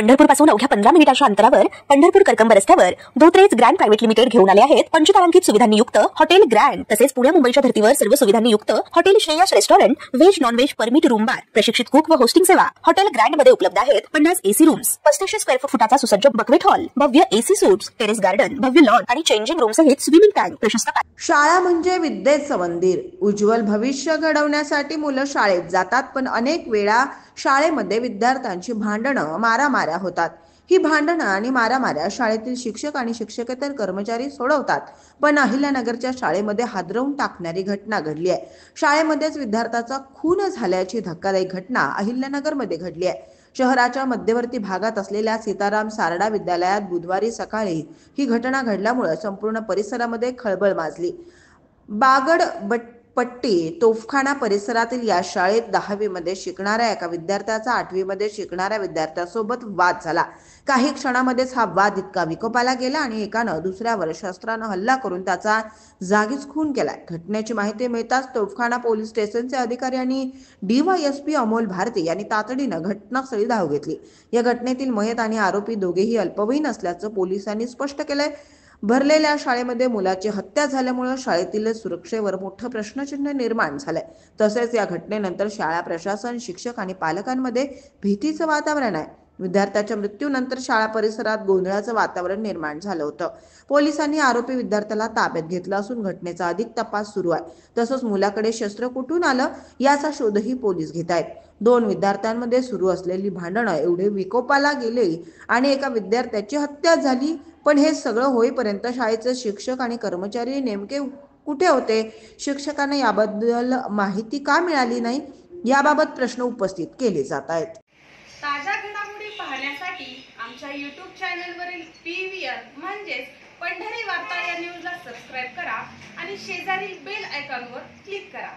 पंढरपूरपासून अवघ्या 15 मिनिटांच्या अंतरावर पंढरपूर करकंब रस्त्यावर धोत्रेज ग्रँड प्रायव्हेट लिमिटेड घेऊन आले आहेत पंचतारांकित सुविधांनी युक्त हॉटेल ग्रँड। तसेच पुणे मुंबईच्या धर्तीवर सर्व सुविधांनी युक्त hotel Shreyas restaurant, veg non veg permit room बार, प्रशिक्षित कुक व होस्टिंग सेवा। हॉटेल ग्रँड मध्ये उपलब्ध आहेत 50 एसी रूम्स, 3500 स्क्वेअर फुटाचा सुसज्ज बक्वेट हॉल, भव्य एसी सूट्स, टेरेस गार्डन, भव्य लॉन आणि चेंजिंग रूम सहित स्विमिंग टँक, प्रशस्त। शाळा म्हणजे विद्येचं मंदिर। उज्ज्वल भविष्य घडवण्यासाठी मुलं शाळेत जातात, पण अनेक वेळा शाळेमध्ये विद्यार्थ्यांची भांडणं, मारामाऱ्या होतात। ही भांडणं आणि मारामाऱ्या शाळेतील शिक्षक आणि शिक्षकेतर कर्मचारी सोडवतात, पण अहिल्यानगरच्या शाळेमध्ये हादरवून टाकणारी घटना घडली आहे। शाळेमध्येच विद्यार्थ्याचा खून झाल्याची धक्कादायक घटना अहिल्यानगरमध्ये घडली आहे। शहराच्या मध्यवर्ती भागात असलेल्या सीताराम सारडा विद्यालयात बुधवारी सकाळी ही घटना घडल्यामुळे संपूर्ण परिसरामध्ये खळबळ माजली। बागडपट्टी तोफखाना परिसरातील या शाळेत 10वी मध्ये शिकणाऱ्या एका विद्यार्थ्याचा 8वी मध्ये शिकणाऱ्या विद्यार्थ्यासोबत वाद झाला। काही क्षणामध्येच हा वाद इतका विकोपाला गेला आणि एकानं दुसऱ्यावर शस्त्रानं हल्ला करून त्याचा जागीच खून केलाय। घटनेची माहिती मिळताच तोफखाना पोलीस स्टेशनचे अधिकारी आणि DYSP अमोल भारती यांनी तातडीनं घटनास्थळी धाव घेतली। या घटनेतील मयत आणि आरोपी दोघेही अल्पवयीन असल्याचं पोलिसांनी स्पष्ट केलंय। भरलेल्या शाळेमध्ये मुलाची हत्या झाल्यामुळे शाळेतील सुरक्षेवर मोठं प्रश्नचिन्ह निर्माण झालंय। तसेच या घटनेनंतर शाळा प्रशासन, शिक्षक आणि पालकांमध्ये भीतीचं वातावरण आहे। विद्यार्थ्याच्या मृत्यूनंतर शाळा परिसरात गोंधळाचं वातावरण निर्माण झालं होतं। पोलिसांनी आरोपी विद्यार्थ्याला ताब्यात घेतलं असून घटनेचा अधिक तपास सुरू आहे। तसंच मुलाकडे शस्त्र कुठून आलं याचा शोधही पोलीस घेत आहेत। दोन विद्यार्थ्यांमध्ये सुरू असलेली भांडणं एवढे विकोपाला गेले आणि एका विद्यार्थ्याची हत्या झाली, पण हे सगळं होईपर्यंत शाळेचे शिक्षक आणि कर्मचारी नेमके कुठे होते? शिक्षकांना याबद्दल माहिती का मिळाली नाही, याबाबत प्रश्न उपस्थित केले जात आहेत। ताज्या घडामोडी पाहण्यासाठी आमच्या YouTube चॅनलवरील PVR म्हणजेच पंढरी वार्ता या न्यूजला सबस्क्राइब करा आणि शेजारील बेल आयकॉनवर क्लिक करा।